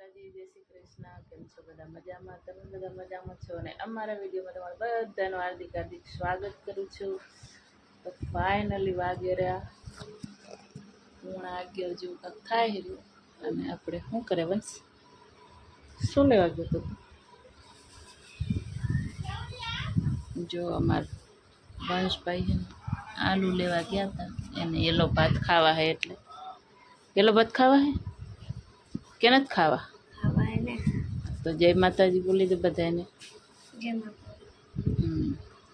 માતાજી, જય શ્રી કૃષ્ણ. કેમ છો બધા? મજામાં? તમે બધા મજામાં છો? અને અમારા વિડીયોમાં તમારું બધાનું હાર્દિક હાર્દિક સ્વાગત કરું છું. તો ફાઇનલી વાગે રહ્યા 11:30 જેવું કાંક થાય રહ્યું. અને આપણે શું કરે વંશ? શું લેવા ગયો તો? જો અમાર વંશભાઈ છે ને આલુ લેવા ગયા હતા. એને યેલો ભાત ખાવા હે એટલે યેલો ભાત ખાવા હે કે નથી ખાવા? તો જય માતાજી બોલી દે બધાને.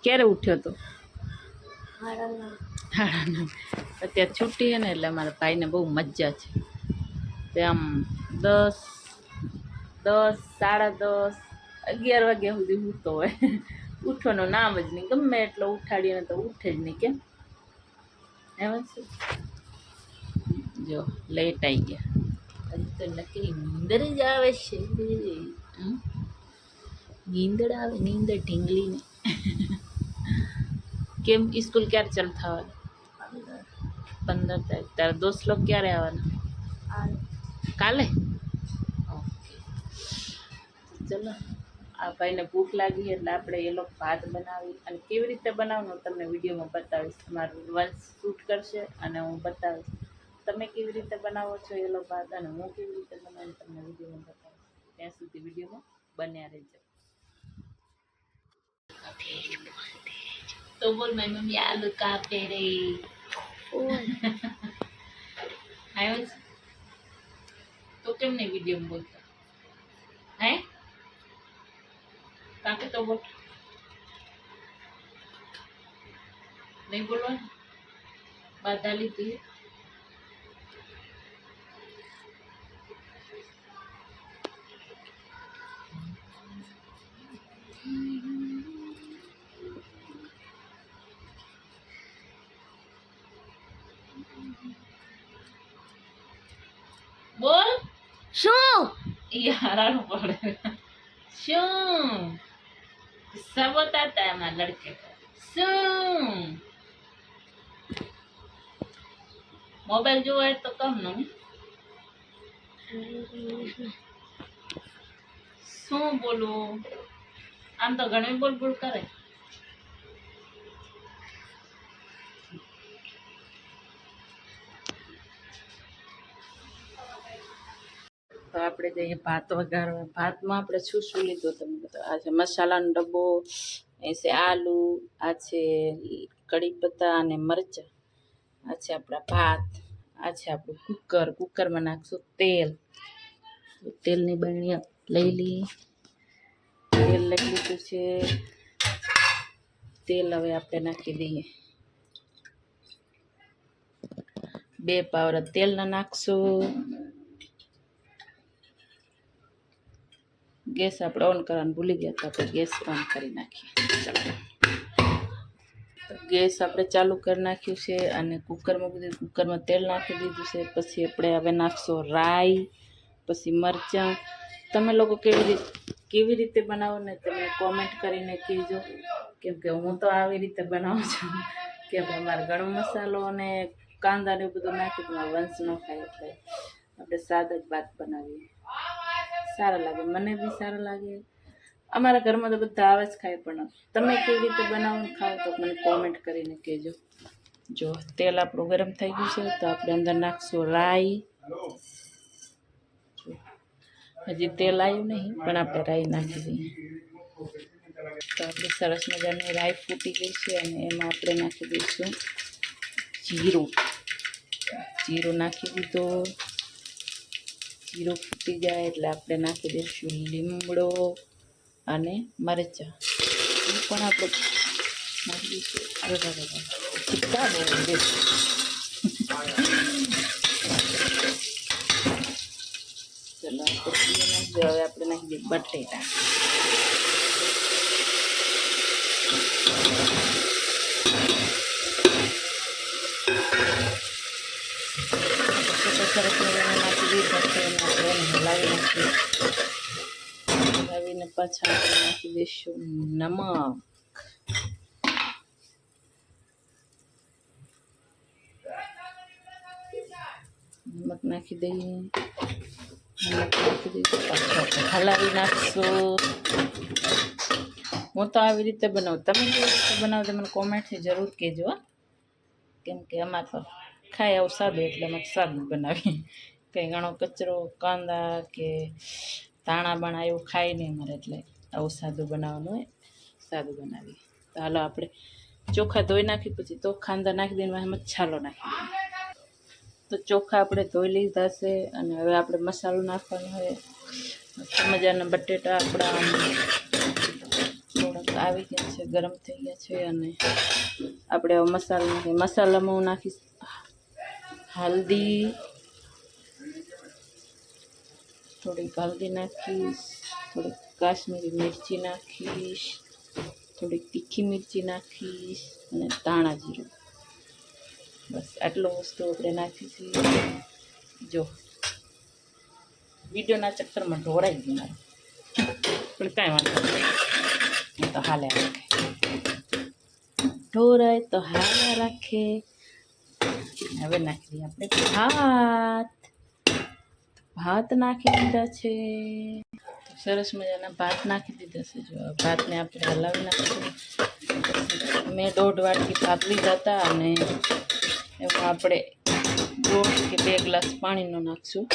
ક્યારે ઉઠ્યો તો? 9:30. અત્યારે છૂટી છે ને એટલે અમારા ભાઈને બહુ મજા છે. તે આમ 10, 10, 10:30, 11 વાગ્યા સુધી સૂતો હોય. ઉઠવાનું નામ જ નહીં. ગમે એટલો ઉઠાડીને તો ઉઠે જ નહીં. કેમ એમ છે? જો લેટ આવી ગયા. હજી તો નકરી નીંદર જ આવે છે. નીંદર આવે, નીંદર ઢીંગલીને. કેમ સ્કૂલ ક્યારે ચાલુ થવાની? 15 તારીખ. તારા દોસ્ત લોકો ક્યારે આવવાના? કાલે. ઓકે, ચલો. આ ભાઈને ભૂખ લાગી એટલે આપણે એ લોકો ભાત બનાવી અને કેવી રીતે બનાવવાનું તમને વિડીયોમાં બતાવીશ. તમારું વંશ શૂટ કરશે અને હું બતાવીશ તમે કેવી રીતે બનાવો છો એ લોકો ભાત, અને હું કેવી રીતે બનાવું તમને વિડીયોમાં બતાવીશ. ત્યાં સુધી વિડીયોમાં બન્યા રહેજો. તો બોલ મારી મમ્મી આલુ કાપે રે. આવ્યો છે તો કેમ નહીં વિડીયોમાં બોલતા? હે કાપે તો બોલ. નહીં બોલવાનું? બાધા લીધી. બોલ. શું યાર પડે? શું सब बताता है हमारे लड़के को? શું મોબાઈલ જોવો હોય તો કમ નું શું બોલું? આમ તો ઘણી બોલ બોલ કરે. તો આપણે જઈએ ભાત વઘારવા. ભાતમાં આપણે શું શું લીધું તમને બતાવો. આ છે મસાલાનો ડબ્બો, એ છે આલુ, આ છે કડી પત્તા અને મરચાં, આ છે આપણા ભાત, આ છે આપણું કુકર. કુકરમાં નાખશું તેલ. તેલની બરણી લઈ લઈએ. તેલ લઈ લીધું છે. તેલ હવે આપણે નાખી દઈએ. 2 પાવડા તેલના નાખશું. ગેસ આપણે ઓન કરવાનું ભૂલી ગયા તો આપણે ગેસ ઓન કરી નાખીએ. ચાલો, ગેસ આપણે ચાલુ કરી નાખ્યું છે અને કુકરમાં બધું કુકરમાં તેલ નાખી દીધું છે. પછી આપણે હવે નાખશું રાઈ, પછી મરચાં. તમે લોકો કેવી રીતે બનાવો ને તમે કોમેન્ટ કરીને કહેજો. કેમ કે હું તો આવી રીતે બનાવું છું. કેમ કે અમારે ગરમ મસાલો અને કાંદા ને બધું નાખી તો વંશ ન ખાય એટલે આપણે સાદા જ ભાત બનાવીએ. સારા લાગે, મને બી સારા લાગે. અમારા ઘરમાં તો બધા આવે જ ખાય. પણ તમે કેવી રીતે બનાવો ને ખાઓ તો મને કોમેન્ટ કરીને કહેજો. જો તેલ આપણું ગરમ થઈ ગયું છે તો આપણે અંદર નાખશું રાઈ. હજી તેલ આવ્યું નહીં પણ આપણે રાઈ નાખી દઈએ. તો આપણી સરસ મજાની રાઈ ફૂટી ગઈ છે અને એમાં આપણે નાખી દઈશું જીરું. જીરું નાખી દીધું. જીરું ફૂટી જાય એટલે આપણે નાખી દઈશું લીમડો અને મરચાં. એ પણ આપણે નાખી દઈશું. ચીક્કા બોલું દે. ચલો આપણે હવે આપણે નાખી દઈએ બટેટા. સરસ મજાને નાખી દીધા છે અને આપણે હલાવી નાખીએ. હલાવીને પાછા આપણે નાખી દઈશું નમક. નમક નાખી દઈએ. નાખી દીધું. પાછું આપણે હલાવી નાખશું. હું તો આવી રીતે બનાવું, તમે કેવી રીતે બનાવો તો મને કોમેન્ટથી જરૂર કહેજો. કેમ કે અમારે તો ખાય આવું સાદું, એટલે અમે સાદું બનાવીએ. કંઈ ઘણો કચરો કાંદા કે ધાણા બાણા એવું ખાય નહીં અમારે, એટલે આવું સાદું બનાવવાનું હોય, સાદું બનાવીએ. તો હાલો આપણે ચોખા ધોઈ નાખી, પછી તો ખાંદા નાખી દઈને મસાલો નાખી દઈએ. તો ચોખા આપણે ધોઈ લીધા છે, અને હવે આપણે મસાલો નાખવાનો હોય. મજાના બટેટા આપણા થોડાક આવી ગયા છે, ગરમ થઈ ગયા છે, અને આપણે હવે મસાલો નાખીએ. મસાલામાં હું નાખીશ હલ્દી, થોડીક હલ્દી નાખીશ, થોડીક કાશ્મીરી મિરચી નાખીશ, થોડીક તીખી મિરચી નાખીશ, અને ધાણા જીરું. બસ આટલો વસ્તુ આપણે નાખીશું. જો વિડીયોના ચક્કરમાં ઢોળાઈ ગયું મારે, પણ કાંઈ વાંધો નહીં, તો હાલે રાખે, ઢોરાય તો હાલે રાખે. હવે નાખી દઈએ આપણે ભાત નાખી દીધા છે. સરસ મજાના ભાત નાખી દીધા છે. જો ભાતને આપણે હલાવી નાખીશું. મેં 1.5 વાટકી ભાત લીધા હતા, અને એમાં આપણે 1.5 કે 2 ગ્લાસ પાણીનો નાખશું.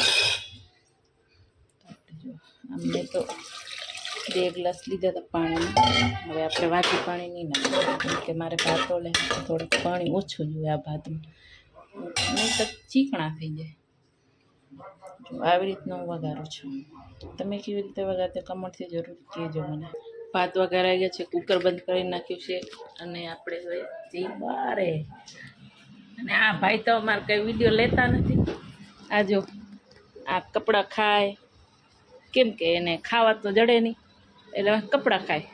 જો મેં તો 2 ગ્લાસ લીધા હતા પાણીના. હવે આપણે વાટી પાણી નહીં નાખીએ, કેમ કે મારે ભાત ઓલે થોડુંક પાણી ઓછું જોઈએ આ ભાતમાં, નહીં તો ચીકણા થઈ જાય. જો આવી રીતનું હું વઘારું છું. તમે કેવી રીતે વઘારતા કમેન્ટથી જરૂર કહેજો મને. ભાત વઘારાઈ ગયા છે, કુકર બંધ કરી નાખ્યું છે, અને આપણે હવે જઈ બારે. અને આ ભાઈ તો અમારે કંઈ વિડીયો લેતા નથી. આ જો આ કપડાં ખાય, કેમ કે એને ખાવા તો જડે નહીં, એટલે કપડાં ખાય,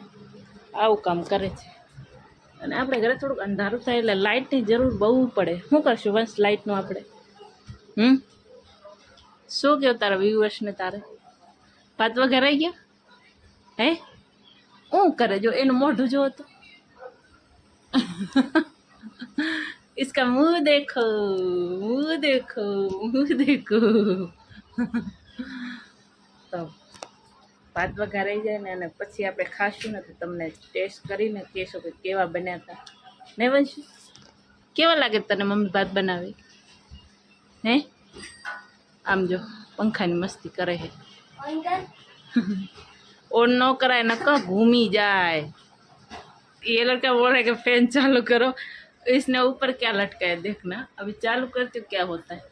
આવું કામ કરે છે. અને આપણે ઘરે થોડુંક અંધારું થાય એટલે લાઇટની જરૂર બહુ પડે. શું કરશું વંશ લાઇટનું આપણે? શું કહો તારા વ્યુઅર્સને? તારે ભાત વઘારાઈ ગયા હે? શું કરે? જો એનું મોઢું જો તો, इसका मुंह देखो, मुंह देखो, मुंह देखो. તો ભાત વઘારાઈ જાય ને, અને પછી આપણે ખાશું ને તો તમને ટેસ્ટ કરીને કહેશો કે કેવા બન્યા હતા. ને વંશુ, કેવા લાગે તને મમ્મી ભાત બનાવી? હે આમ જો પંખાની મસ્તી કરે છે. ઓન ન કરાય ન કા ઘૂમી જાય. ये लड़का बोल रहा है कि फैन चालू करो, इसने ऊपर क्या लटकाया देखना. अभी चालू करती हूँ क्या होता है.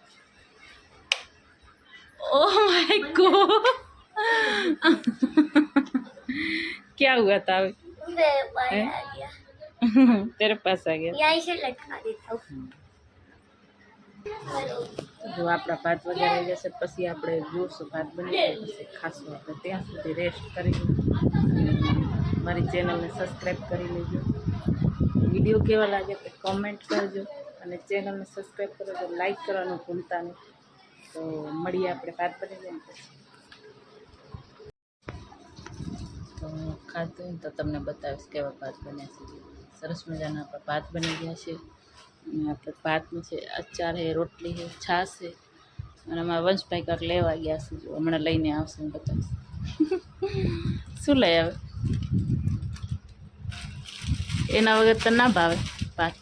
ओह माय गॉड, क्या हुआ था अभी? तेरे पास आ गया. यहीं से लटका देता हूँ. જો આપણા ભાત વઘારાઈ જશે, પછી આપણે જોશું ભાત બની જાય, પછી ખાશું. આપણે ત્યાં સુધી રેસ્ટ કરી મારી ચેનલને સબસ્ક્રાઈબ કરી લેજો. વિડીયો કેવા લાગે તે કોમેન્ટ કરજો, અને ચેનલને સબસ્ક્રાઈબ કરો, તો લાઈક કરવાનું ભૂલતા નહીં. તો મળીએ આપણે ભાત બની જાય ને પછી. તો ખાધું તો તમને બતાવીશ કેવા ભાત બન્યા છે. સરસ મજાના આપણા ભાત બની ગયા છે. અને આપણે ભાતનું છે, અચાર છે, રોટલી છે, છાશ છે, અને અમારા વંશભાઈ કાંક લેવા ગયા છે. જો હમણાં લઈને આવશે, હું બતાવીશ. શું લઈ આવે? એના વગર તો ના ભાવે ભાત.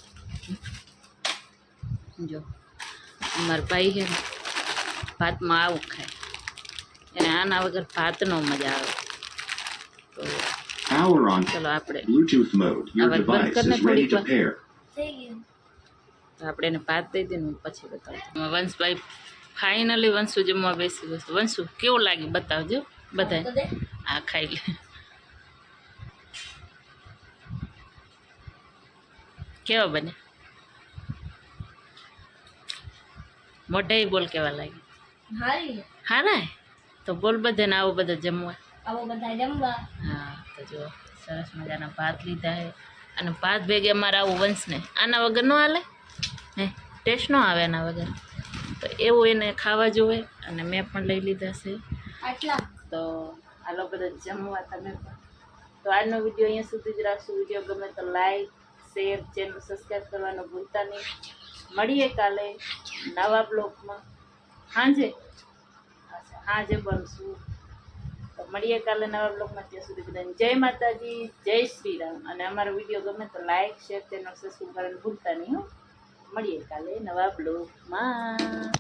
જો અમારા ભાઈ છે ને ભાતમાં આવું ખાય, એને આના વગર ભાત નો મજા આવે. તો ચલો આપણે બંધ કરીને થોડીક વાર તો આપણે એને ભાત દઈ દઈએ ને પછી બતાવજો. વંશભાઈ ફાઇનલી વંશુ જમવા બેસી ગયો. વંશુ કેવું લાગ્યું બતાવજો બધાય. આ ખાઈ લે. કેવા બને? મોઢાઈ બોલ કેવા લાગે? હારા. તો બોલ બધાને આવો બધા જમવા. હા તો જો સરસ મજાના ભાત લીધા છે, અને ભાત ભેગે અમારે આવું વંશને આના વગર ન હાલે હે, ટેસ્ટ ન આવે આના વગર. તો એવું એને ખાવા જોવે, અને મેં પણ લઈ લીધા છે. તો હાલો બધા જમવા તમે પણ. તો આજનો વિડીયો અહીંયા સુધી જ રાખશું. વિડીયો ગમે તો લાઈક, શેર, ચેનલ સબસ્ક્રાઈબ કરવાનું ભૂલતા નહીં. મળીએ કાલે નવા બ્લોગમાં. સાંજે સાંજે બનશું. તો મળીએ કાલે નવા બ્લોગમાં. ત્યાં સુધી બધાને જય માતાજી, જય શ્રી રામ. અને અમારો વિડીયો ગમે તો લાઈક શેર ચેનલ સબસ્ક્રાઈબ કરવાનું ભૂલતા નહીં હો. મળીએ કાલે નવા બ્લોગમાં.